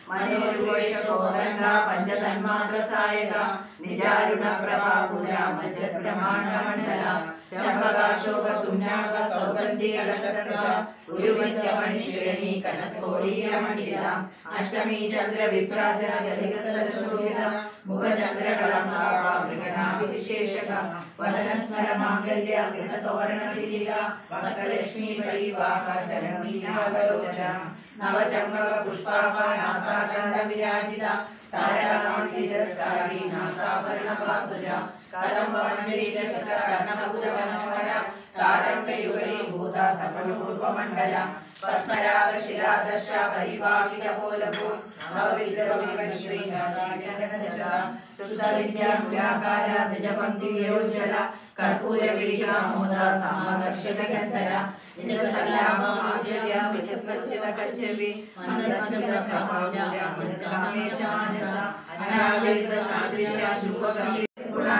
मनोरुषोदंगा पंचतन्मात्र सायक निजारुण प्रभापुर मज्जब्रह्मांड मंडल चंपकाशोक सुन्याग सौगंधि अलसत्कच उरुविद्यमणिश्रेणी कनत्कोटी रमणीय अष्टमी चंद्र विप्राज गलिगसलशोभित मुख चंद्र कलंका मृगनाभि विशेषक वदन स्मर मांगल्य कृततोरण चिलिका वत्सलक्ष्मी परिवाह जनमीनावलोच नवचंपक पुष्पाभा नासागंध विराजिता ताराकांतिरस्कारी नासाभरण पासुजा कदंब मंजरीकृत कर्णमकुरवनोहर ताटंकयुगलीभूत तपनूर्ध्वमण्डल पद्मराग शिलादर्श परिवाहितपोलभू नवविद्रविश्रीजगन्नचसा शुद्धविद्याकुलाकार द्विजपङ्क्तियोज्ज्वल कर्पूर विलीनामोद सामदर्शित गन्धर निजसल्लामोद्यव्य विचक्षित कच्छवि मंदस्मित प्रभावजामेशमानस अनागरित सादृश्य चुक्कवी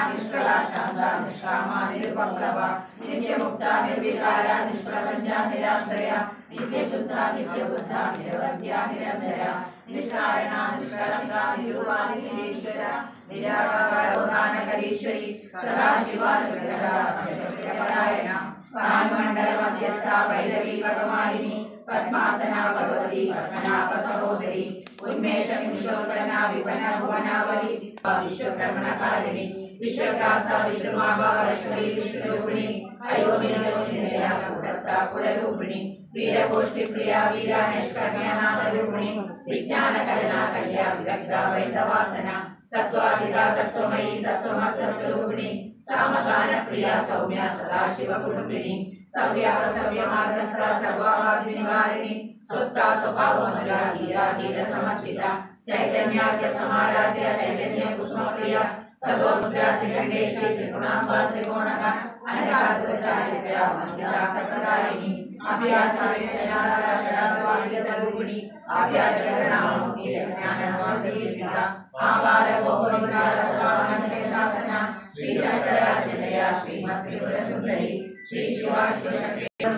निष्कला शांता निष्कामा निरुपप्लवा नित्य मुक्ता निर्विकारा निष्प्रपंचा निराश्रया नित्य शुद्धा नित्य बुद्धा निरवध्या निरंतरा निष्कारणा निष्कलंका निरूपाणि निरीश्वरा निराकारोधानकरीश्वरी सदा शिवानुग्रहा जगत्परायणा कान्मण्डल मध्यस्था भैरवी भगवानिनी पद्मासना भगवती पद्मनाभ सहोदरी उन्मेष निमिषोत्पन्ना विपन्न भुवनावली विश्वभ्रमणकारिणी विश्वग्रासा विष्णुमाभा वैष्णवी विष्णुरूपिणी अयोनिलयोनिलया कुटस्था कुलरूपिणी वीरगोष्ठी प्रिया वीरा निष्कर्म्यनाथरूपिणी विज्ञानकलना कल्या विदग्धा वैदवासना तत्त्वाधिका तत्त्वमयी तत्त्वमग्रस्वरूपिणी सामगान प्रिया सौम्या सदाशिव कुटुंबिनी सव्याह सव्यमार्गस्था सर्वावादि निवारिणी स्वस्था स्वभावमधुरा हीरा हीर समर्चिता चैतन्याद्य समाराध्य चैतन्य कुसुम प्रिया सगोमुद्रा त्रिगंडेशी त्रिगुणांबा त्रिकोणका अनगात्मचारित्र्या वंचितार्थप्रदायिनी अभ्यासाविषयारा षडाद्वारितरूपिणी आभ्याचरणामुक्ति ज्ञानमूर्तिर्पिता आबालगोपविकार सदानन्दशासना श्रीचक्रराजया श्रीमत्त्रिपुरसुन्दरी श्री शिवा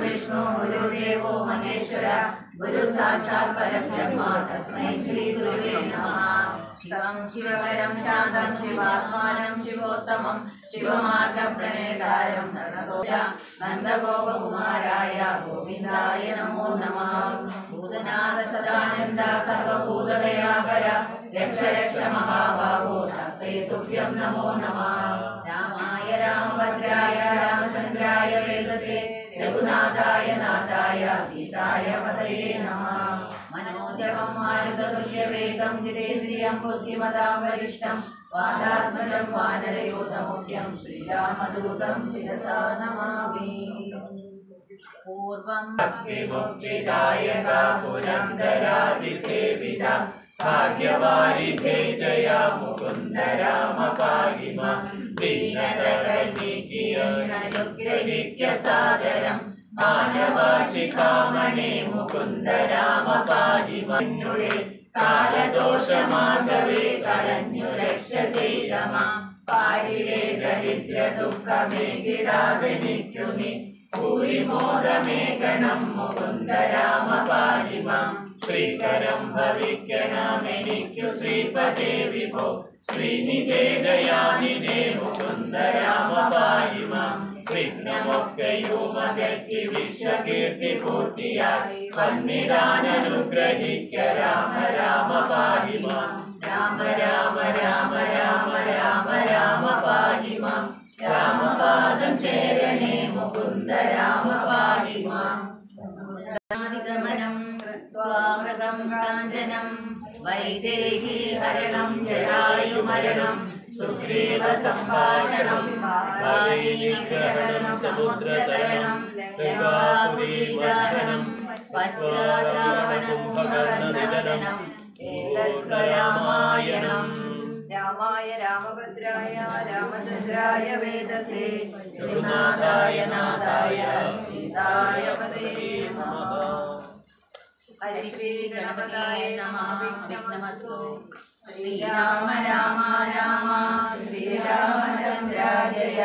विष्णु गुरुदेवो महेश्वर गुरु साक्षात् परब्रह्म तस्मै श्री गुरुवे नमः। शिवं शिवकरं शान्तं शिवात्मानं शिवोत्तमं शिवमार्गप्रणेतारं सर्वतोजा नन्दगोपकुमाराय गोविन्दाय नमो नमः। भूतनाथ सदानन्द सर्वभूतदयाकर रक्ष रक्ष महाबाहो शास्त्रे तुभ्यं नमो नमः। रामाय रामभद्राय रामचन्द्राय वेदसे रघुनाथाय नाथाय सीताय पतये नमः। मनोजवं मारुततुल्यवेगं जितेन्द्रियं बुद्धिमतां वरिष्ठं वातात्मजं वानरयोधमुख्यं श्रीरामदूतं शिरसा नमामि। पूर्वं भक्तिमुक्तिदायका पुरन्दरादिसेविता भाग्यवारिधे जया मुकुन्द राम पाहि मां। दीनदगणिकियोनुग्रहिक्य सादरं मानवाशिखामणे मुकुन्द राम पाहि मां। कालदोषमार्गवे കളഞ്ഞു രക്ഷ ചെയ്ത മാം പാരിടെ ദരിദ്ര ദുഃഖമേകിടാതെനിക്കു നീ ഭൂരിമോദമേകണം മുകുന്ദ രാമ പാहि മാം। ശ്രീകരം ഭവിക്കണമെനിക്കു ശ്രീപദേ വിഭോ ശ്രീനിധേ ദയാനിധേ മുകുന്ദ രാമ പാहि മാം। വിഘ്നമൊക്കെയുമകറ്റി വിശ്വകീർത്തി പൂർത്തിയായി വന്നിടാനനുഗ്രഹിക്ക രാമ രാമ പാहि മാം। രാമ രാമ രാമ രാമ രാമ രാമ പാहि മാം। രാമപാദം ചേരണേ മുകുന്ദ രാമ പാहि മാം। മൃഗം കാഞ്ചനം വൈദേഹി ഹരണം ജടായുമരണം സുഗ്രീവ സംഭാഷണം വായുനിഗ്രഹണം സമുദ്രതരണം ലങ്കാപുരീദാഹനം പശ്ചാത്താപനം കുംഭകർണനിധനം രാമായണം। രാമായ രാമഭദ്രായ രാമചന്ദ്രായ വേദസേ രഘുനാഥായ നാഥായ സീതായ പതേ നമഃ। ഹരി ശ്രീ ഗണപതായ നമഃ। വിഘ്നമസ്തു। ശ്രീരാമ രാമ രാമ ശ്രീരാമചന്ദ്ര ജയ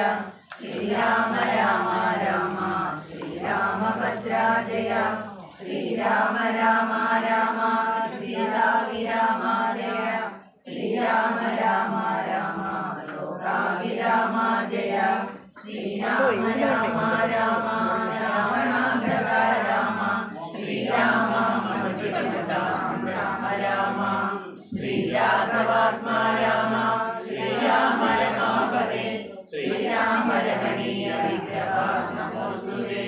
ശ്രീരാമ രാമ രാമ ശ്രീരാമഭദ്ര ജയ ശ്രീരാമ രാമ രാമ ശ്രീരാമ രാമ രാമ രാവണാന്തക രാമ ശ്രീരാമ രാമ രാമ ശ്രീരാഘവാത്മാ രാമ ശ്രീരാമ രമാപദേ ശ്രീരാമ രമണീയ വിഗ്രഹ നമോസ്തുതേ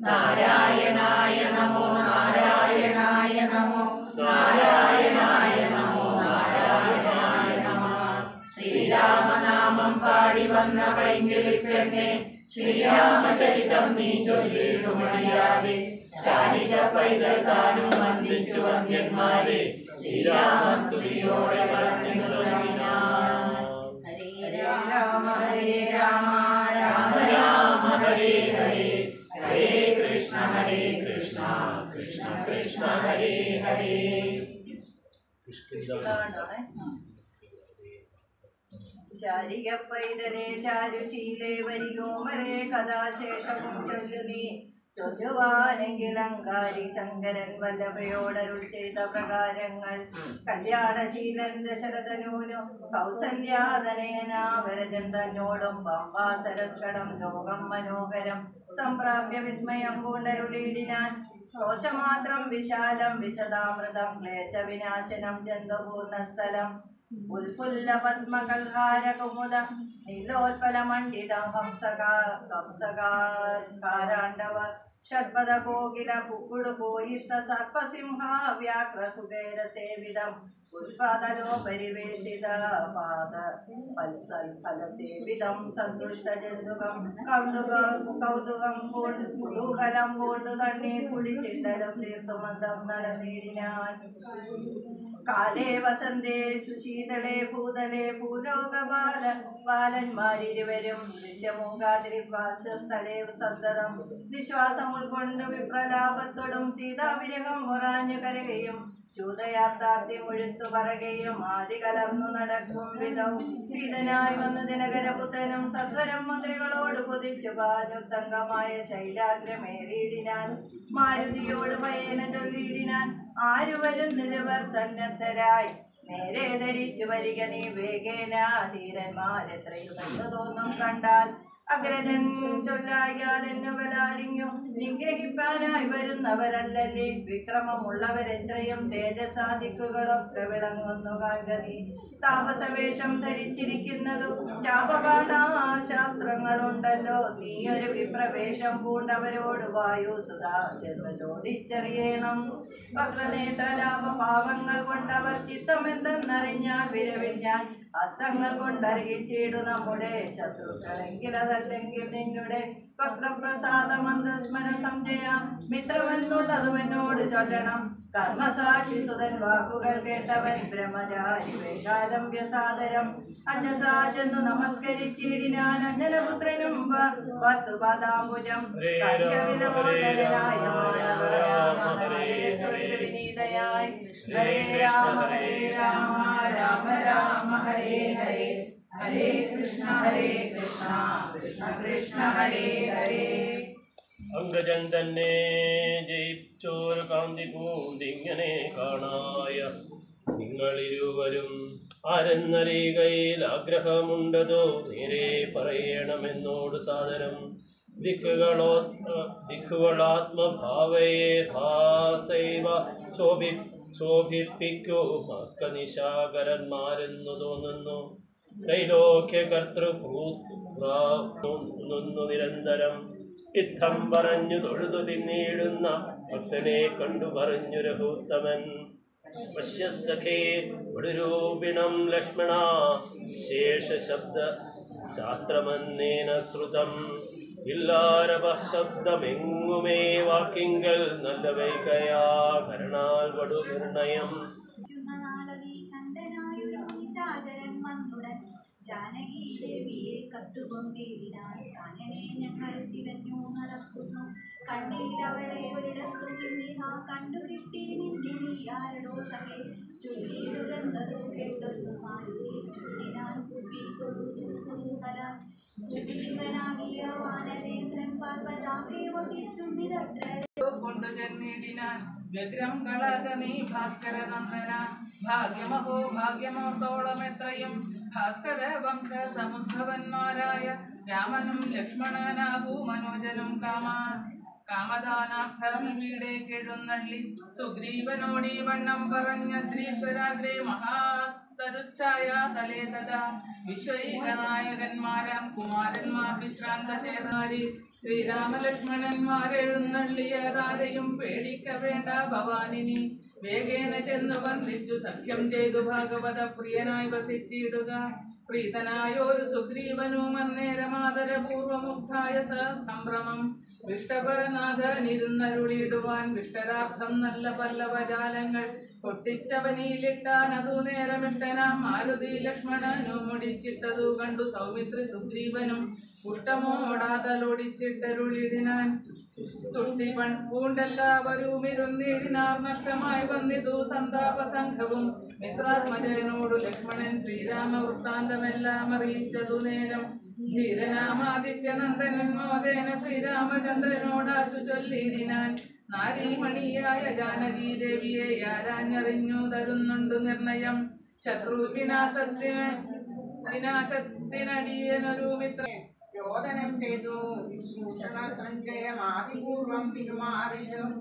നാരായണായ നമോ നാരായണായ നമോ നാരായണായ നമോ നാരായണായ നമോ ശ്രീരാമനാമം പാടി വന്ന പൈങ്കിളിപ്പെണ്ണെ ശ്രീരാമചരിതം നീ ചൊല്ലിടുമറിയാതെ ശാരിക പൈതൽ താനും വന്ദിച്ചു വന്ധ്യന്മാരെ ശ്രീരാമസ്തുതിയോടെ പറഞ്ഞു തുടങ്ങിനാൻ. ഹരേ രാമ ഹരേ രാമ രാമ രാമ ഹരേ ഹരേ ഹരേ കൃഷ്ണ കൃഷ്ണ കൃഷ്ണ ഹരേ ഹരേ. ശാരിക പൈതലേ ചാരുശീലേ വരികോമരേ കഥാശേഷവും ചൊല്ലുനീ ചൊല്ലുവാനെങ്കിൽ അങ്കാരി ശങ്കരൻ വല്ലഭയോടരുൾ ചെയ്ത പ്രകാരങ്ങൾ കല്യാണശീലൻ ദശരഥനൂനു കൗസല്യാതനയനാവരജൻ തന്നോടും പമ്പാസരസ്കടം ലോകം മനോഹരം സംപ്രാപ്യ വിസ്മയം പൂണ്ടരുളിയിടിനാൻ. കോശമാത്രം വിശാലം വിശദാമൃതം ക്ലേശവിനാശനം ജന്തപൂർണസ്ഥലം ഉൽഫുല്ല പത്മകൽഹാര കുമുദ നീലോത്പലമണ്ഡിതം ഹംസകാരാണ്ഡവ ഷഡ്പദ കോകില പുക്കുടുപോയിഷ്ട സർപ്പസിംഹ വ്യാഘ്ര സുബേര സേവിതം പുഷ്പതലോ പരിവേഷിത പാദ ഫലസേവിതം സന്തുഷ്ട ജന്തുകം കൗതുകം കുതൂഹലം പൂണ്ടു തണ്ണീർ കുടിച്ചിണ്ടലും തീർത്തുമന്ദം നടന്നിടിനാൻ. കാലേ വസന്തേ സുശീതളേ ഭൂതലേ ഭൂലോകബാല ബാലന്മാരിരുവരും ദൃശ്യമൂകാതിരിവാസസ്ഥലേ സന്തതം വിശ്വാസം ഉൾക്കൊണ്ട് വിപ്രലാപത്തോടും സീതാവിരഹം ഒറാഞ്ഞു കരകയും ചൂതയാത്രാർത്ഥ്യം ഒഴുത്തു പറയുകയും ആദി കലർന്നു നടക്കും വിധവും പീഡനായി വന്നു ദിനകരപുത്രനും സത്വരം മന്ത്രികളോട് കുതിച്ചു പാനുത്തങ്കമായ ശൈലാഗ്രമേറിയിടിനാൻ. മാരുതിയോട് പയ്യന ചൊല്ലിയിടിനാൻ. ആരു വരുന്നിവർ സന്നദ്ധരായി നേരെ ധരിച്ചു വരിക നീ വേഗേന ധീരന്മാരെത്രയും എന്ന് തോന്നും കണ്ടാൽ അഗ്രജൻ ചൊല്ലായാലെന്നു ബലാലിങ്ങു നിഗ്രഹിപ്പാനായി വരുന്നവരല്ലല്ലേ വിക്രമമുള്ളവരെത്രയും തേജസാദിക്കുകളൊക്കെ വിളങ്ങുന്നു കാൺകതി താപസവേഷം ധരിച്ചിരിക്കുന്നതു ശാപബാണാശാസ്ത്രങ്ങളുണ്ടല്ലോ നീ ഒരു വിപ്രവേഷം പൂണ്ടവരോട് വായുസുതാ എന്ന് ചോദിച്ചറിയണം. വക്രനേത്രലാഭഭാവങ്ങൾ കൊണ്ടവർ ചിത്തമെന്തെന്നറിഞ്ഞാൽ വിരവിൽ ഞാൻ ഹസ്തങ്ങൾ കൊണ്ടറിയിച്ചിടു നമ്മുടെ ശത്രുക്കളെങ്കിൽ അതല്ലെങ്കിൽ നിന്നുടെ വക്രപ്രസാദ മന്ദസ്മര സംജയ മിത്രമെന്നുള്ളതും എന്നോട് ചൊല്ലണം. കർമ്മസാക്ഷി സുതൻ വാക്കുകൾ കേട്ടവൻ ബ്രഹ്മചാരി വേഷാലം വ്യസാദരം അജസാചെന്നു നമസ്കരിച്ചിടിനാൻ. അഞ്ജനപുത്രനും വർത്തുപാദാംബുജം വിനീതയായി. ഹരേ രാമ രാമ രാമ ഹരേ ഹരേ ഹരേ കൃഷ്ണ കൃഷ്ണ കൃഷ്ണ ഹരേ ഹരേ. അംഗജൻ തന്നെ ജയിച്ചോരു കാന്തി പൂണ്ടിങ്ങനെ കാണായ നിങ്ങളിരുവരും ആരെന്നറിയുകയിൽ ആഗ്രഹമുണ്ടതോ നേരെ പറയണമെന്നോട് സാദരം. ദിക്കുകളാത്മഭാവയെ ഭാസൈവ ശോഭിപ്പിക്കൂ മക്കനിശാകരന്മാരെന്നു തോന്നുന്നു. ത്രൈലോക്യകർത്തൃഭൂന്നു നിരന്തരം ഇത്തം പറഞ്ഞു തൊഴുതു തിന്നിടുന്ന ഭക്തനെ കണ്ടു പറഞ്ഞു രഘുത്തമൻ. പശ്യസഖേ ഒടുരൂപിണം ലക്ഷ്മണ ശേഷശബ്ദ ശാസ്ത്രമന്നേന ശ്രുതം. ഇല്ലാരവശബ്ദമെങ്ങുമേ വാക്കിങ്കൽ നല്ല വൈകയാ കരണാൽ വടു നിർണയം. ജാനകി ദേവിയെ കട്ടുകൊണ്ടിടാൻ അങ്ങനെ ഞങ്ങൾ തിരഞ്ഞു നടക്കുന്നു. കണ്ണീരവളെ ഒരിടത്തു നിന്നിഹ കണ്ടുകിട്ടി നിന്നിയാരടോ സഖേ ചൊല്ലിയിടുകെന്നതു കേട്ടൊരു മാരുതി ചൊല്ലിനാൻ കുപ്പിക്കൊടുഹല സുജീവനാകിയ വാനരേന്ദ്രൻ പാർവതാകെ വസിച്ചുമിതത്ര കൊണ്ടു ചെന്നിടിനാൻ. വ്യഗ്രം കളകനീ ഭാസ്കര നന്ദന ഭാഗ്യമഹോ ഭാഗ്യമോർത്തോളം എത്രയും ഭാസ്കര വംശ സമുദ്ഭവന്മാരായ രാമനും ലക്ഷ്മണനാകൂ മനോജനും കാമദാനാർത്ഥമിവിടെ കെഴുന്നള്ളി സുഗ്രീവനോടീ വണ്ണം പറഞ്ഞദ്രീശ്വരാഗ്രേ മഹാതരുച്ഛായ തലേ തഥാ വിശ്വൈകനായകന്മാരാം കുമാരന്മാർ വിശ്രാന്ത ചേർന്നാരി ശ്രീരാമലക്ഷ്മണന്മാരെഴുന്നള്ളിയതാരെയും പേടിക്ക വേണ്ട ഭവാനിനി വേഗേന ചെന്നു വന്ദിച്ചു സഖ്യം ചെയ്തു ഭാഗവത പ്രിയനായി വസിച്ചിടുക പ്രീതനായൊരു സുഗ്രീവനും അന്നേരമാദരപൂർവമുക്തായ സംഭ്രമം വിഷ്ടപരനാഥനിരുന്നരുളിയിടുവാൻ വിഷ്ടരാബ്ധം നല്ല പല്ലവജാലങ്ങൾ പൊട്ടിച്ചവനിയിലിട്ടാൻ അതു നേരമിഷ്ടനാം മാരുതി ലക്ഷ്മണനും മുടിച്ചിട്ടതു കണ്ടു സൗമിത്രി സുഗ്രീവനും പുഷ്ടമോടാതലൊടിച്ചിട്ടരുളിടിനാൻ തുഷ്ടിപൺ പൂണ്ടെല്ലാവരും ഇരുന്നിടിനാർ നഷ്ടമായി വന്നിതു സന്താപസംഘവും മിത്രാത്മജനോടു ലക്ഷ്മണൻ ശ്രീരാമ വൃത്താന്തമെല്ലാം അറിയിച്ചതു നേരം ധീരനാമാദിത്യനന്ദനൻ മോദേന ശ്രീരാമചന്ദ്രനോടാശു ചൊല്ലിടിനാൻ നാരീമണിയായ ജാനകീ ദേവിയെ ആരാഞ്ഞറിഞ്ഞു തരുന്നുണ്ട് നിർണയം ശത്രു വിനാശത്തിനടിയനൊരു മിത്ര രോദനം ചെയ്തു വിഭൂഷണ സഞ്ജയമാതിപൂർവം തിരുമാറിയും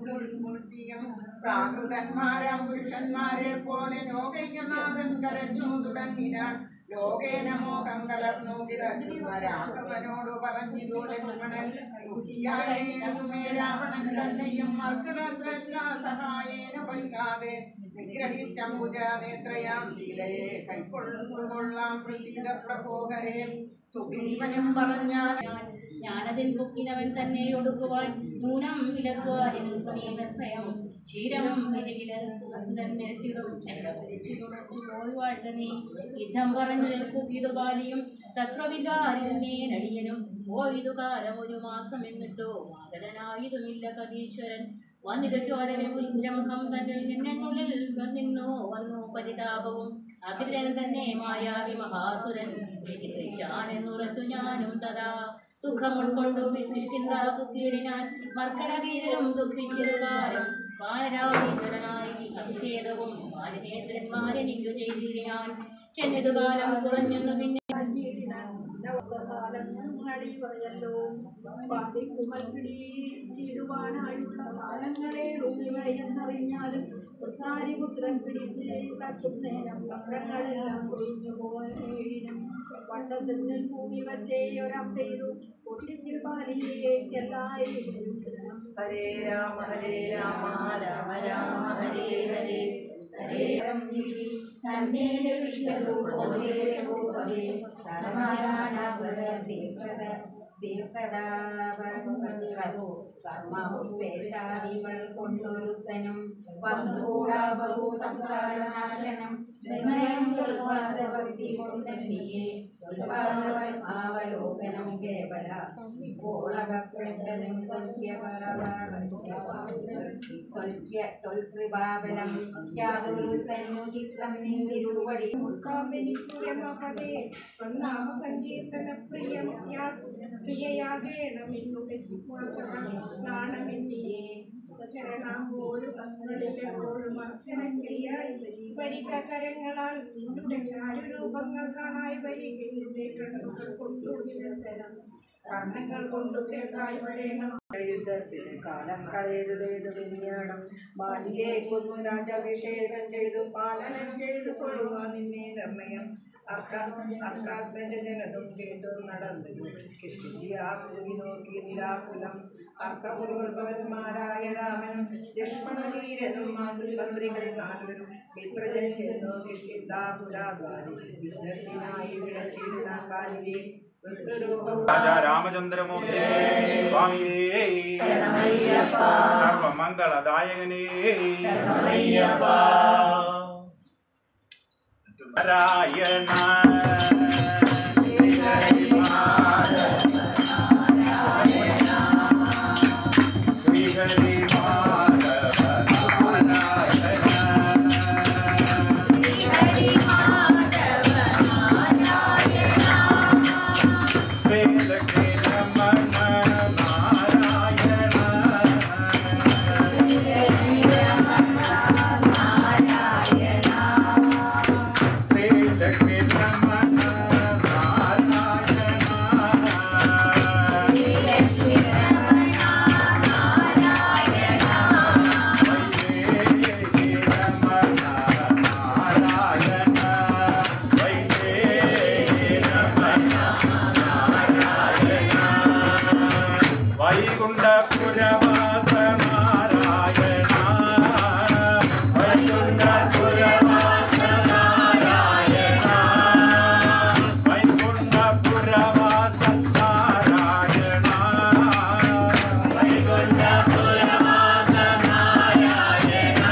പ്രാകൃതന്മാരാം പുരുഷന്മാരെ പോലെ ലോകൈകനാഥൻ കരഞ്ഞു തുടങ്ങിനാൻ ലോകേന മോഹം കലർന്നു കിടക്കുന്നവനോട് പറഞ്ഞിതു ലക്ഷ്മണൻ ദുഃഖിയായേതുമേ രാവണൻ തന്നെയും മർക്കട ശ്രേഷ്ഠ സഹായേന വൈകാതെ നിഗ്രഹിച്ചംബുജാനേത്രയാം ശീലയെ കൈക്കൊള്ളുകൊള്ളാം പ്രസീത പ്രഭോഹരെ സുഗ്രീവനും പറഞ്ഞാൽ ഞാനതിൻ പൊക്കിനവൻ തന്നെ ഒടുക്കുവാൻ നൂനം വിലക്കുവാനും ക്ഷീരം പോയിവാട്ടനീ യുദ്ധം പറഞ്ഞു നിൽക്കുകിതു ബാലിയും തത്വവികാരിനടിയനും പോയിതു കാലം ഒരു മാസം എന്നിട്ടോ മാതടനായതുമില്ല കവീശ്വരൻ വന്നിത് ചോരവിമുഖം തന്നിൽ നിന്നുള്ളിൽ വന്നു പരിതാപവും അഗ്രൻ തന്നെ മായാവി മഹാസുരൻ ാനെന്നുറച്ചു ഞാനും തഥാ ദുഃഖം ഉൾക്കൊണ്ടു പുക്കിയിടിനാൻ മർക്കടവീരനും ദുഃഖിച്ചിരുകാരം വാനരാമീശ്വരനായി അഭിഷേകവും വാനനേത്രന്മാരെനിക്കു ചെയ്തിരിനാൻ ചെന്നതു കാലം കുറഞ്ഞെന്നു പിന്നെ ല്ലോ പാതിക്കുമൽ പിടിച്ചിടുവാനായുള്ള സാലങ്ങളെ എന്നറിഞ്ഞാലും പുത്രൻ പിടിച്ച് തച്ചുന്നേരം പത്രങ്ങളെല്ലാം കൊഴിഞ്ഞു പോയിനും വട്ടത്തിൽ കൂടി മറ്റേ ഒരപ്പെയ്തു പൊട്ടിച്ചിൽ പാലിയേക്കെല്ലായും ഹരേ രാമ രാമ രാമ ഹരേ ഹരേ കർമ്മേഷാദികൾ കൊണ്ടൊരുത്തനും വന്നുകൂടാ ബഹു സംസാരനാശനം ഭക്തി കൊണ്ടല്ലിയെ അവലോകനം കേവല തൊൽകൃപാബലം യാതൊരു തന്നു ചിത്രം നിന്നിരുവടി സങ്കീർത്തന പ്രിയയാകേണമെന്നുടെ നാണമെന്നിയെ ശരണാമ്പോഴും കങ്ങളിലെപ്പോഴും അർച്ചന ചെയ്യാൻ പരിക്കരങ്ങളാൽ നിന്നുടെ ചാരുരൂപങ്ങൾ കാണായി വരികയുടെ കണ്ണുകൾ കൊണ്ടു നിരന്തരം കണ്ണുകൾ കൊണ്ടു കേൾക്കായി വരേണം. യുദ്ധത്തിന് കാലം കളയരുതേതു വിനിയണം ബാലിയെ കൊന്നു രാജാഭിഷേകം ചെയ്തു പാലനം ചെയ്തു കൊള്ളുക നിന്നെ നിർണയം അർക്കാത്മജനതും കേട്ടു നടന്നു കിഷ്കിന്തിയാകൂടി നോക്കി നിരാകുലം അർക്കപുരോത്ഭവന്മാരായ രാമനും ലക്ഷ്മണവീരനും മാതൃപുരികളിൽ നാലുവരും മിത്രജൻ ചെന്നു കിഷ്കിന്താപുരാദ്വാരി യുദ്ധത്തിനായി വിളച്ചിടുന്ന ബാലിയെ राजा रामचंद्रमूर्ति स्वामिये सर्वमंगलदायकने नारायण Rama വൈകുണ്ഠപുരവാസ നാരായണ വൈകുണ്ഠപുരവാസ നാരായണ വൈകുണ്ഠപുരവാസ നാരായണ വൈകുണ്ഠപുരവാസ നാരായണ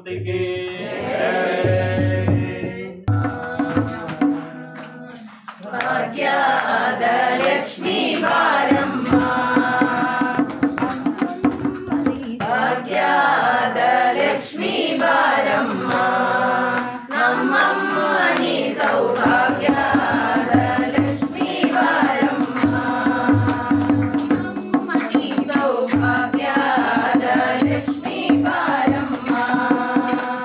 ಮೂರ್ತಿಗೆ ಭಾಗ್ಯದ ಲಕ್ಷ್ಮೀ ಬಾರಮ್ಮ ಭಾಗ್ಯದ ಲಕ್ಷ್ಮೀ ಬಾರಮ್ಮ ನಮ್ಮಮ್ಮ ನೀ ಸೌಭಾಗ್ಯದ ಲಕ್ಷ್ಮೀ ಬಾರಮ್ಮ ನೀ ಸೌಭಾಗ್ಯದ ಲಕ್ಷ್ಮೀ ಬಾರಮ್ಮ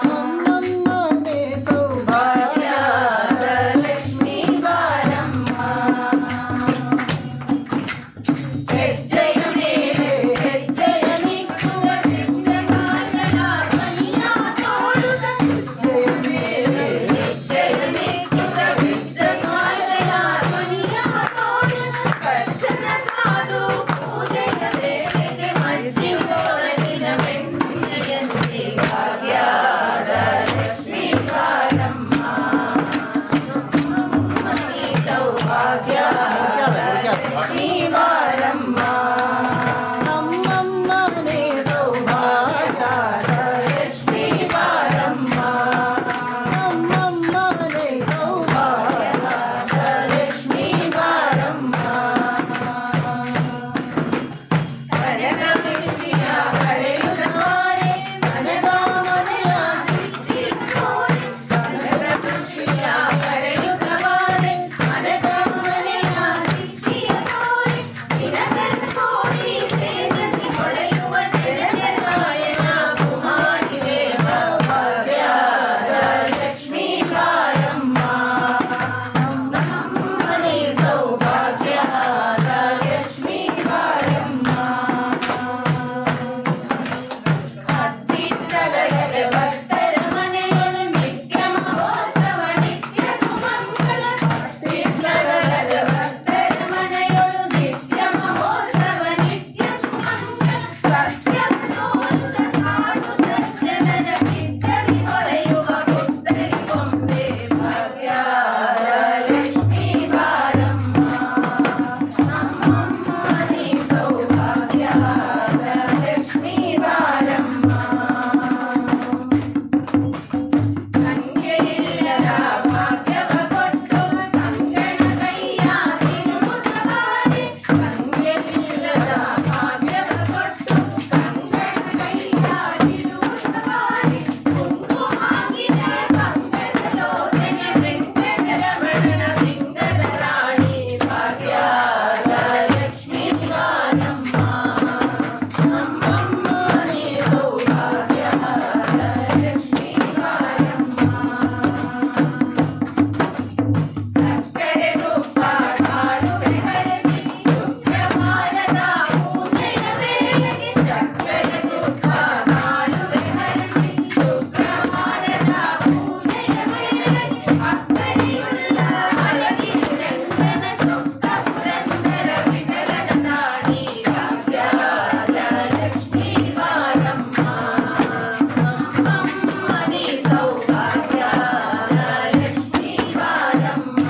ನಮ್ಮಮ್ಮನೇ ಸೌಭಾಗ್ಯದ ಲಕ್ಷ್ಮೀ ಬಾರಮ್ಮ ಹೆಜ್ಜೆಯ ಮೇಲೆ ಹೆಜ್ಜೆಯ ನಿಕ್ಕುವ ದಿವ್ಯಮಾನನ ಮಣಿಯ ತೋಳುತ್ತ ಹೆಜ್ಜೆಯ ಮೇಲೆ ಹೆಜ್ಜೆಯ ನಿಕ್ಕುವ ದಿವ್ಯಮಾನನ ಮಣಿಯ ತೋಳುತ್ತ ಕಚ್ಚನ ಸಾಧು ಪೂಜೆಯ ದೇವಿಗೆ ಮಜ್ಜಿಗೋರನಿನ ಬೆಣ್ಣೆಯಂತೆ ಭಾಗ್ಯದ ಲಕ್ಷ್ಮೀ ಬಾರಮ್ಮ ಮಣಿ ಸೌಭಾಗ್ಯದ ಲಕ್ಷ್ಮೀ ಬಾರಮ್ಮ ನಮ್ಮಮ್ಮನೇ ಸೌಭಾಗ್ಯದ ಲಕ್ಷ್ಮೀ ಬಾರಮ್ಮ ನಮ್ಮಮ್ಮನೇ ಸೌಭಾಗ್ಯದ ಲಕ್ಷ್ಮೀ ಬಾರಮ್ಮ ಕನಕ ಮಿಷಿಯ ಕಳೆಯುತ್ತಾರೆ ನನಗ ಮನೆಯ ಸಿಕ್ಕಿರುತ್ತಾರೆ ಕನಕ ಮಿಷಿಯ ಕಳೆಯುತ್ತಾರೆ ನನಗ ಮನೆಯ ಸಿಕ್ಕಿರುತ್ತಾರೆ ದಿನಕರ ಕೋಡಿ ತೇಜಸ್ವಿ ಹೊಳೆಯುವ ಜಗನ್ನಾಯನ ಕುಮಾರಿವೆ ಭಾಗ್ಯದ ಲಕ್ಷ್ಮೀ ಬಾರಮ್ಮ ನಮ್ಮಮ್ಮನೇ ಸೌಭಾಗ್ಯದ ಲಕ್ಷ್ಮೀ ಬಾರಮ್ಮ ಹತ್ತಿರಗಡೆ ಭಕ್ತರ ಮನೆಗಳು ನಿತ್ಯ ಮಹೋತ್ಸವ ನಿತ್ಯ ಸುಮಂಗಳ ಹತ್ತಿರಗಡೆ ಭಕ್ತರ ಮನೆಗಳು ನಿತ್ಯ ಮಹೋತ್ಸವ ನಿತ್ಯ ಸುಮಂಗಳ ಸತ್ಯವ ಸೋಲುತ್ತ ಸಾಡು ಸತ್ಯದ ಕಿತ್ತರಿ ಹೊಳೆಯುವ ಪುತ್ತರಿ ಕೊಂಬೆ ಭಾಗ್ಯದ ಲಕ್ಷ್ಮೀ ಬಾರಮ್ಮ ನಮ್ಮಮ್ಮನೇ ಸೌಭಾಗ್ಯದ ಲಕ್ಷ್ಮೀ ಬಾರಮ್ಮ ತಂಗೆಯಿಲ್ಲದ ಭಾಗ್ಯವ ಕೊಟ್ಟು ತಂಗಣ ಕೈಯ ತಿರುಗುತ್ತವಾರೆ ತಂಗೆಯಿಲ್ಲದ ಭಾಗ್ಯವ ಕೊಟ್ಟು ತಂಗಣ ಕೈಯ ತಿರುಗುತ್ತವಾರೆ ಕುಂಕುಮಾಗಿದೆ ಪಂಕಜಲೋಚನೆ ವೆಂಕಟರಮಣನ ಸಿಂಗದ ರಾಣಿ ಭಾಗ್ಯದ ಲಕ್ಷ್ಮೀ ಬಾರಮ್ಮ ನಮ್ಮಮ್ಮನೇ ಸೌಭಾಗ್ಯದ ಲಕ್ಷ್ಮೀ ಬಾರಮ್ಮ ಸಕ್ಕರೆ ತುಪ್ಪ ಕಾಳುವೆ ಕರೆಸಿ ಶುಕ್ರವಾರದ ಪೂಜೆಯ ವೇಳೆಗೆ ಸಕ್ಕರೆ ತುಪ್ಪ ಕಾಳುವೆ ಕರೆಸಿ ಶುಕ್ರವಾರದ ಪೂಜೆಯ ವೇಳೆಗೆ ಅಕ್ಕರಿಯುಳ್ಳ ಹಳದಿ ಚಂದನ ಸುತ್ತ ಪುರಂದರ ವಿಠಲನ ನಾಡಿ ಭಾಗ್ಯದ ಲಕ್ಷ್ಮೀ ಬಾರಮ್ಮ ನಮ್ಮಮ್ಮನೇ ಸೌಭಾಗ್ಯದ ಲಕ್ಷ್ಮೀ ಬಾರಮ್ಮ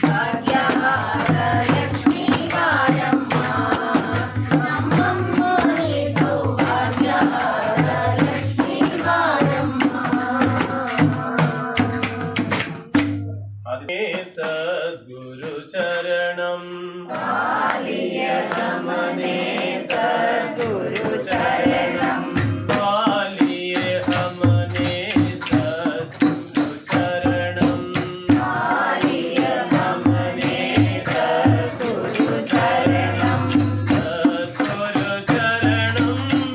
ಭಾಗ್ಯದ ಲಕ್ಷ್ಮೀ ಬಾರಮ್ಮ ನಮ್ಮಮ್ಮನೇ ಸೌಭಾಗ್ಯದ ಲಕ್ಷ್ಮೀ ಬಾರಮ್ಮ ಅದೇ ಸದ್ಗುರು ಶರಣಂ ಆಲಿಯ ನಮನೆ ಸದ್ಗುರು ಶರಣಂ ಬಾಲಿಯೇ ಹಮನೆ ಸದ್ಗುರು ಶರಣಂ ಆಲಿಯ ನಮನೆ ಸದ್ಗುರು ಶರಣಂ ಸದ್ಗುರು ಶರಣಂ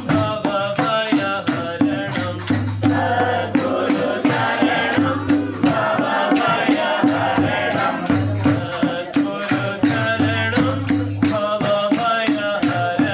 ಭವಭಯ ಹರಣಂ ಸದ್ಗುರು ಶರಣಂ ಭವಭಯ ಹರಣಂ ಸದ್ಗುರು ಶರಣಂ ಭವಭಯ ಹರಣಂ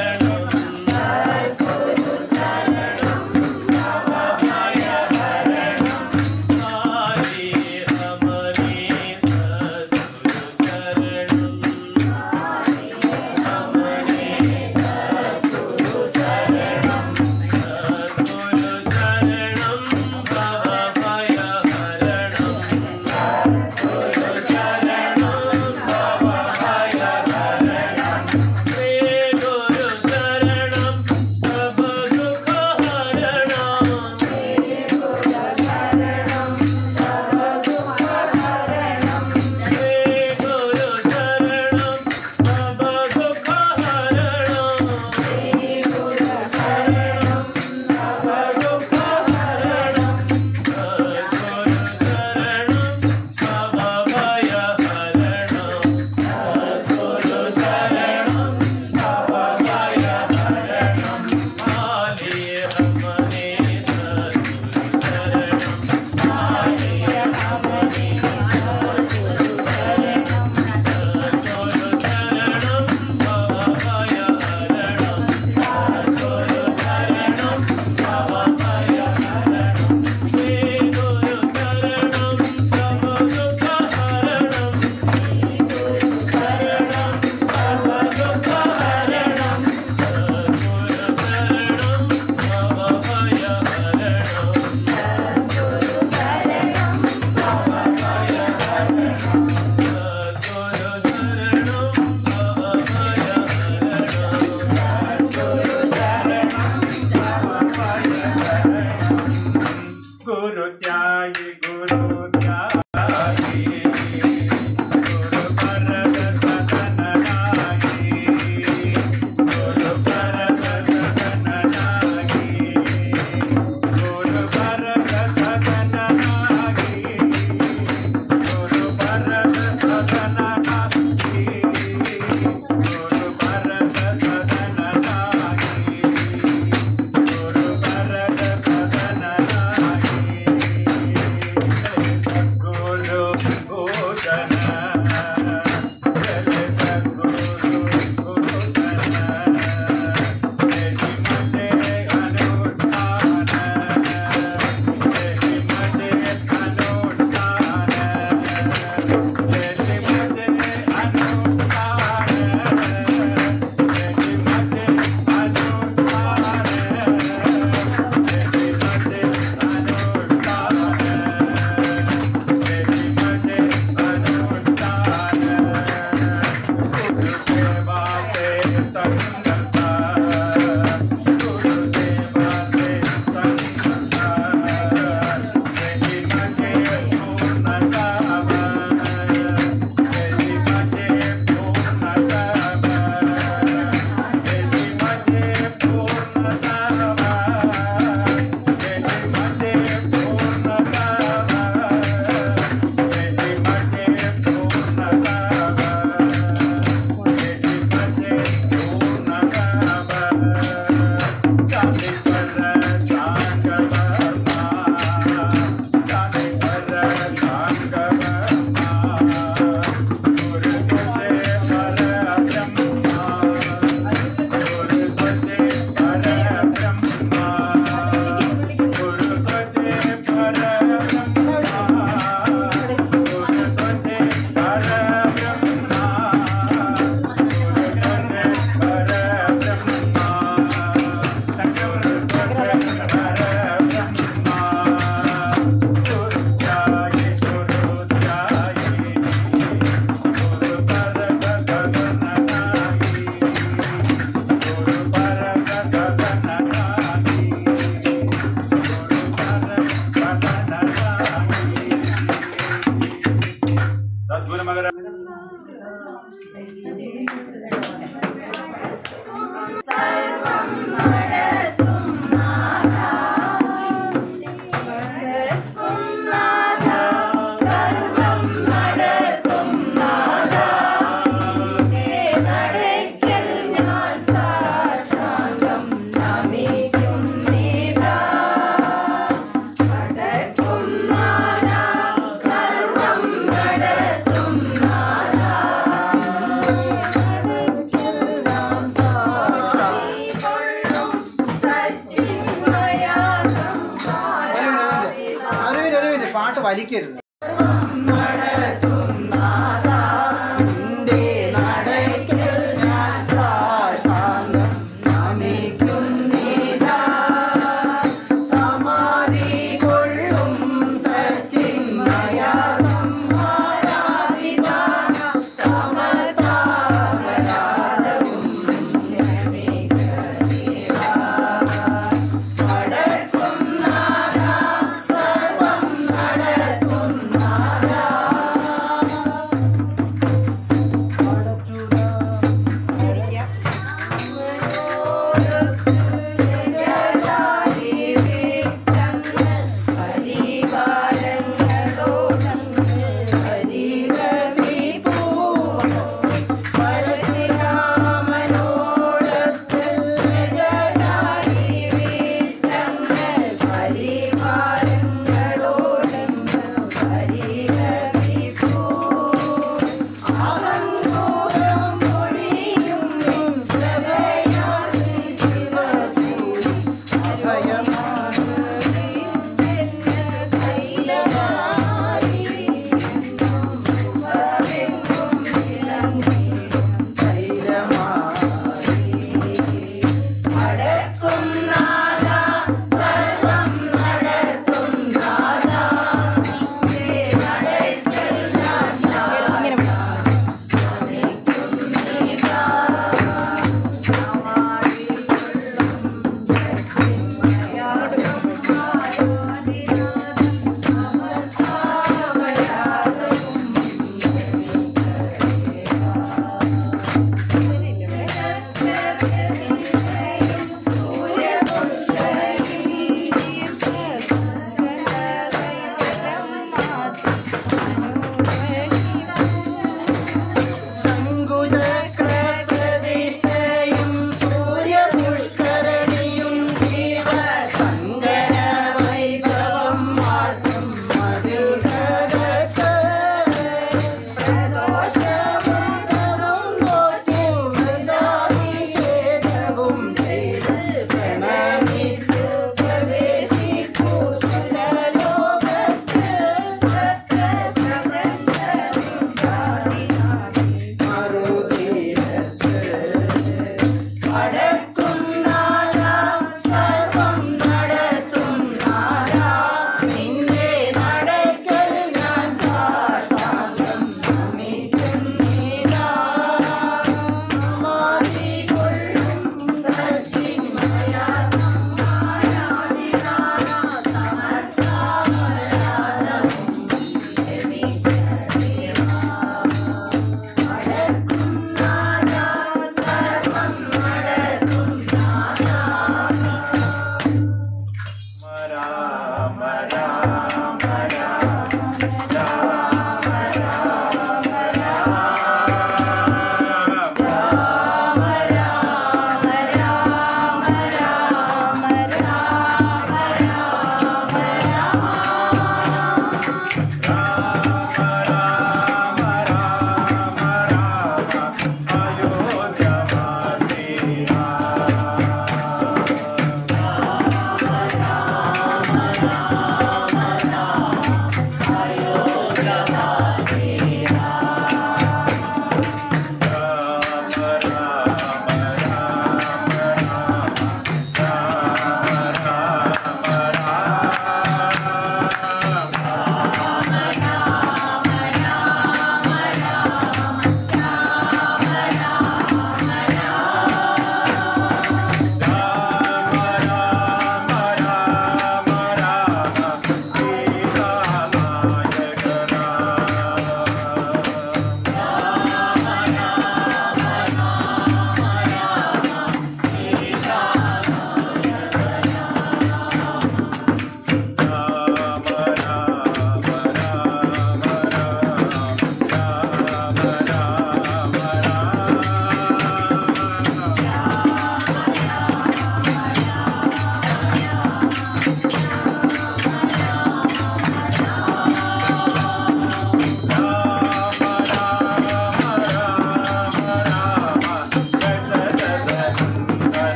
നാണിക്കരുത്.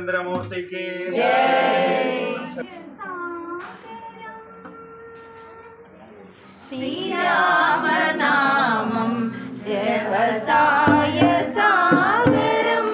രാമചന്ദ്രമൂർത്തിക്ക് ശ്രീരാമനാമം വ്യവസായ സാഗരം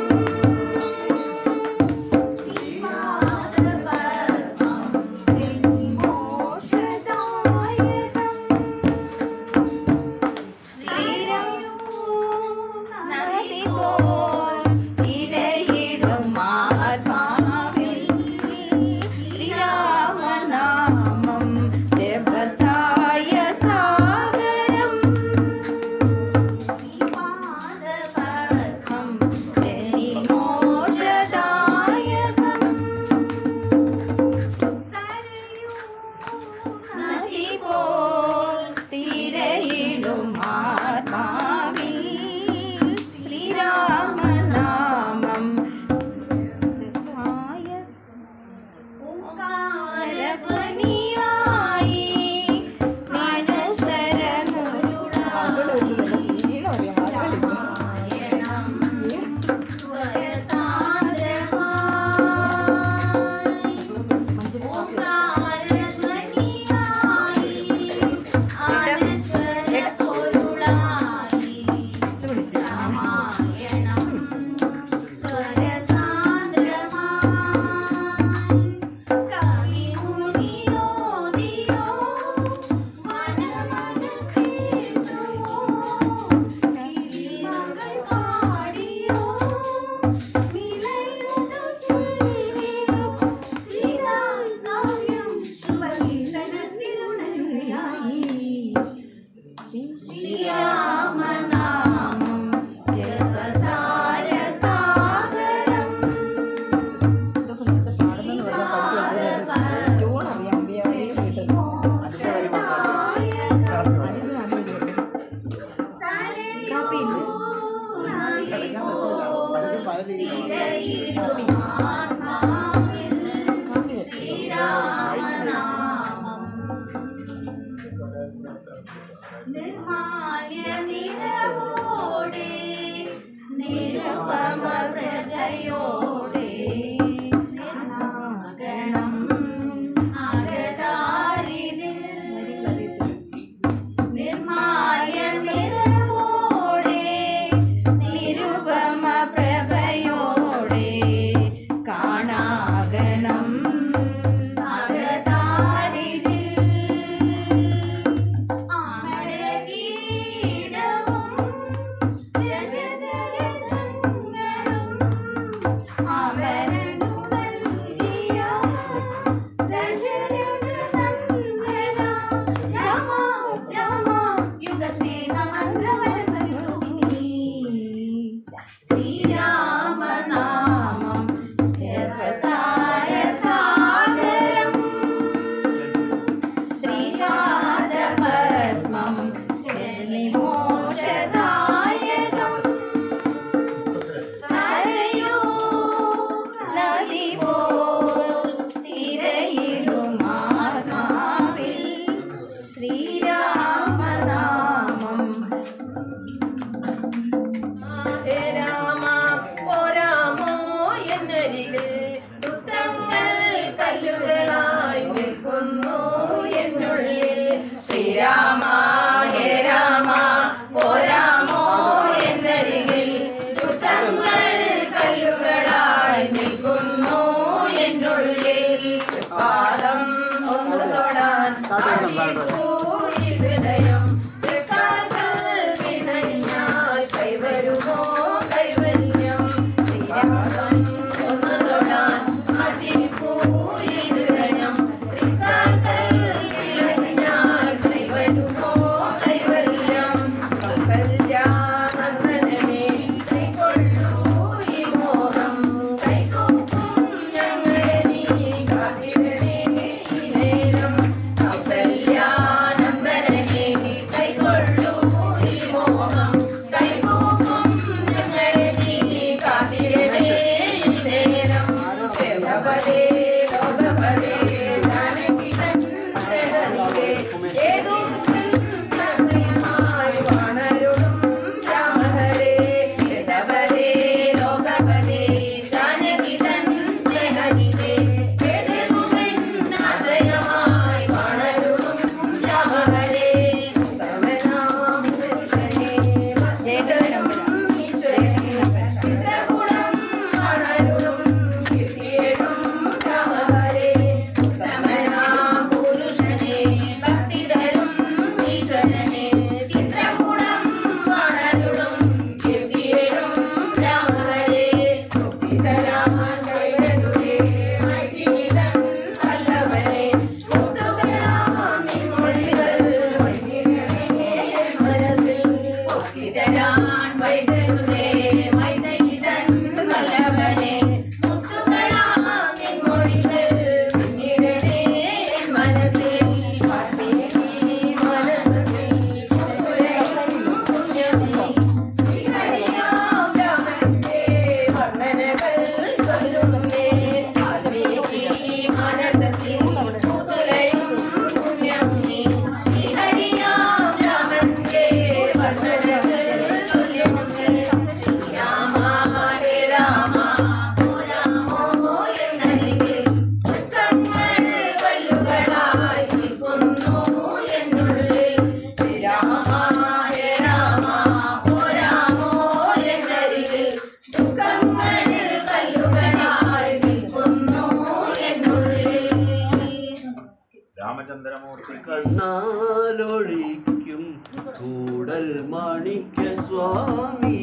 മാണിക്യ സ്വാമി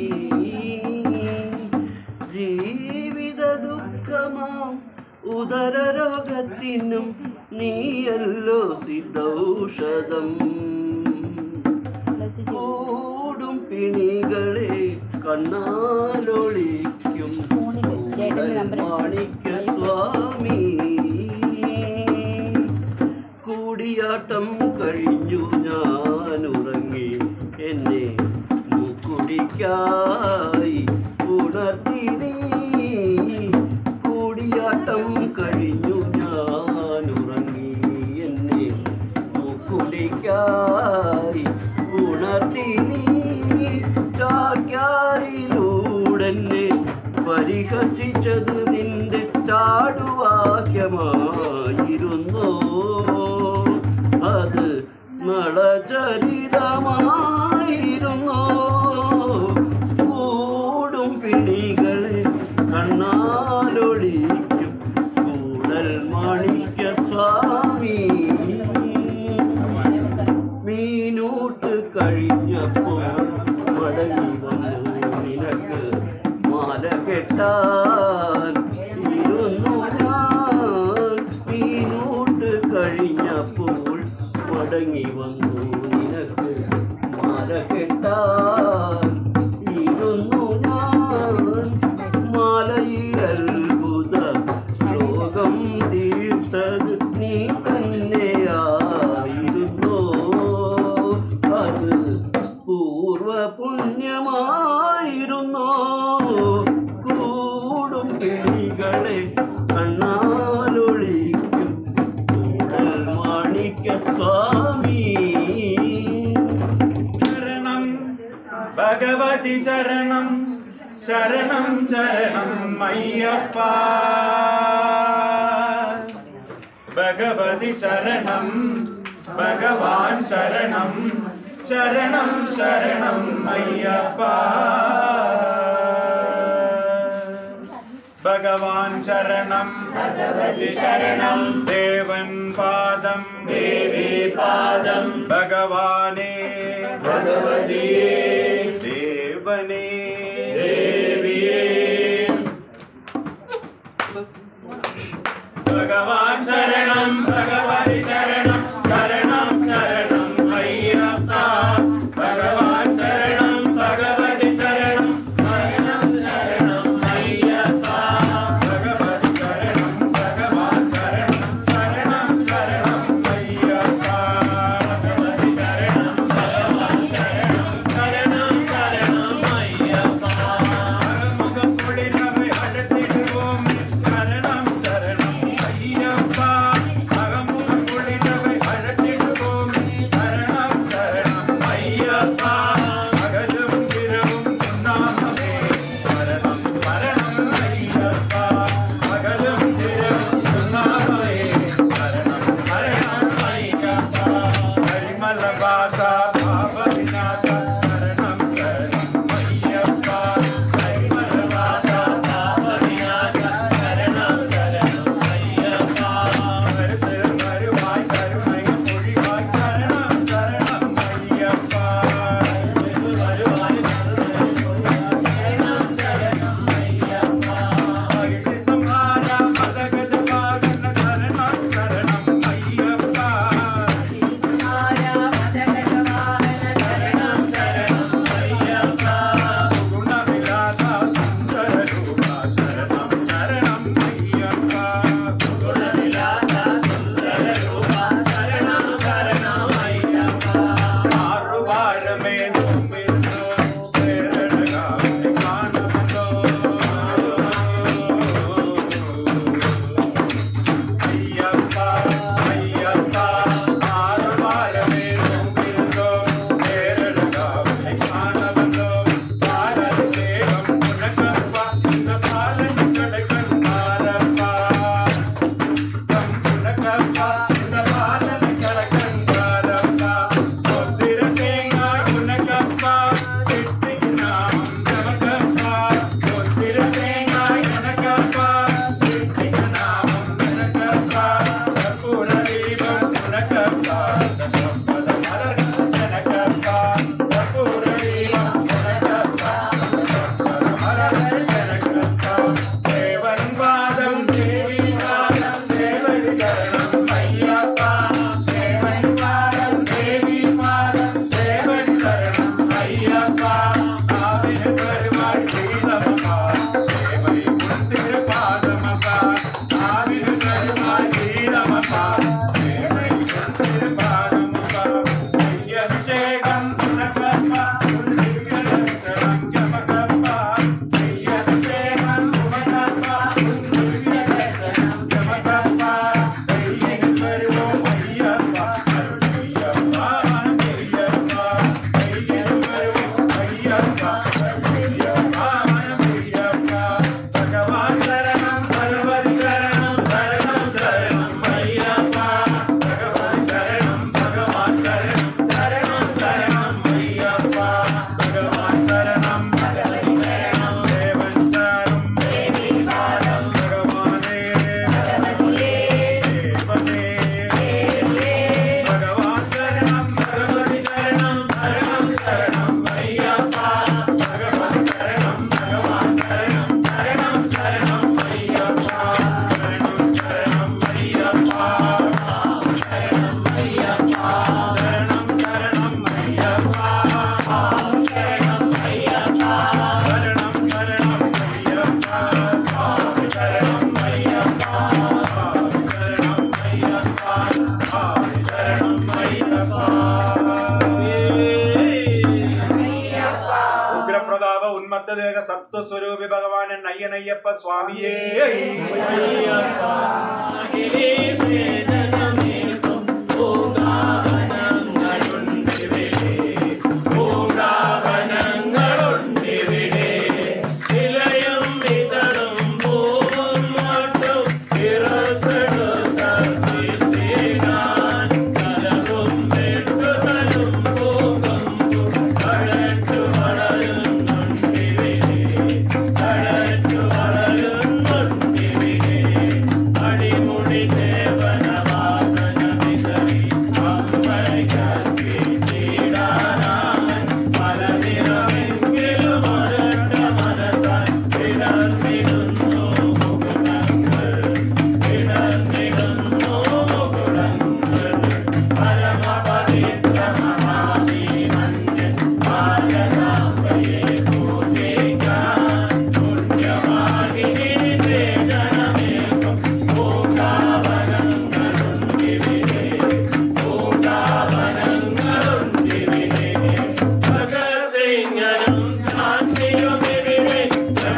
ജീവിത ദുഃഖമാം ഉദരരോഗത്തിനും നീയല്ലോ സിദ്ധൌഷധം കൂടും പിണികളെ കണ്ണാലൊളിക്കും മാണിക്യ സ്വാമി കൂടിയാട്ടം കഴിഞ്ഞു ഞാൻ ഉറങ്ങി എന്നെ മുക്കുടിക്കായി ഉണർത്തി നീ കൂടിയാട്ടം കഴിഞ്ഞു ഞാൻ ഉറങ്ങി എന്നെ മുക്കുടിക്കായി ഉണർത്തി നീ ചാക്യാരിലൂടെന്നെ പരിഹസിച്ചത് നിന്റെ ചാടുവാക്യമായിരുന്നോ അത് നളചരിതമായിരുന്നോ കൂടും പിണികളെ കണ്ണാലൊളിക്കും കൂടൽ മാണിക്യ സ്വാമി മീനൂട്ട് കഴിഞ്ഞപ്പോൾ മടങ്ങി വന്നു നിനക്ക് മാല കെട്ടാൻ ഇരുന്നു ഞാൻ മീനൂട്ട് കഴിഞ്ഞപ്പോൾ മടങ്ങി വന്നു നിനക്ക് മാല കെട്ടാൻ ഇരുന്നു ഞാൻ മാലയിൽ അത്ഭുത ശ്ലോകം തീർത്തത് നീ തന്നെയായിരുന്നോ അത് പൂർവ പുണ്യമായിരുന്നോ കൂടും കിളികളെ കണ്ണാലൊളിക്കും കൂടൽ മാണിക്യ സ്വാമി ശരണം ഭഗവതി ശരണം ശരണം ശരണം അയ്യപ്പ ഭഗവതി ശരണം ഭഗവാൻ ശരണം ശരണം ശരണം അയ്യപ്പ ഭഗവാൻ ശരണം ഭഗവതി ശരണം ദേവൻ പാദം ദേവി പാദം ഭഗവാനേ ഭഗവതിയേ ദേവനേ ദേവിയേ ഭഗവാൻ ശരണം ഭഗവതി ശരണം ശരണം ശരണം അയ്യപ്പ ഭഗവാൻ ശരണം ഭഗവതി ശരണം ശരണം ശരണം അയ്യപ്പ ഭഗവതി ശരണം ഭഗവാൻ ശരണം ശരണം ശരണം അയ്യപ്പ ഭഗവതി ശരണം ഭഗവാൻ ശരണം ശരണം ശരണം അയ്യപ്പ ഭഗവാനൻ അയ്യനയ്യപ്പ സ്വാമിയേ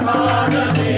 Bye.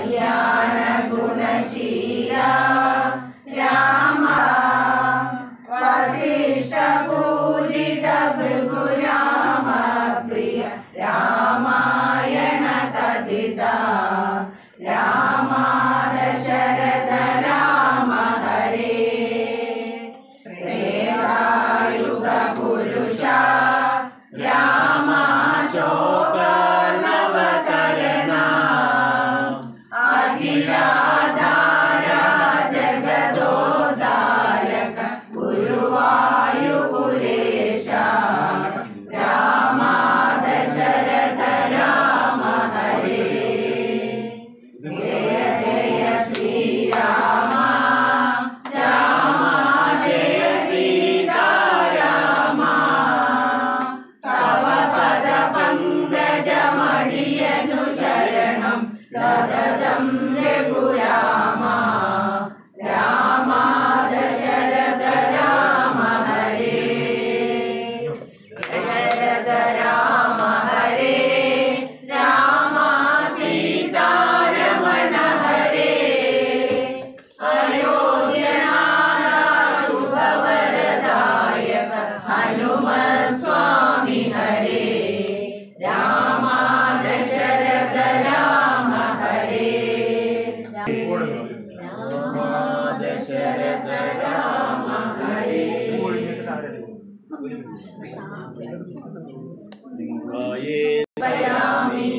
കല്യാണ ഗുണശീല രാമ വസിഷ്ഠ പൂജിത ഭൃഗുരാമ പ്രിയ രാമായണ കഥിത രാമ ദശരഥ രാമ ഹരേ ത്രേതായുഗ പുരുഷ രാമ ശോകർണവകരണ അഖിലാധാര ജഗദോധാരക ഗുരുവായൂരേശ രാമ ദശരഥ രാമ ഹരേ ജയ ജയ ശ്രീരാമ രാമ ജയ സീതാരാമ തവ പദ പങ്കജമടിയനു ശരണം സതതം രഘുരാമ രാമ ദശരഥ രാമ ഹരേ ദശരഥ രാമ ഹരേ രാമ സീതാരമണ ഹരേ അയോധ്യനാഥ ശുഭവരദായക ഹനുമത് സ്വാമി ഹരേ രാമ ദശരഥ രാമ ഹരേ രാമ ദശരഥ രാമ ഹരേ പയാമി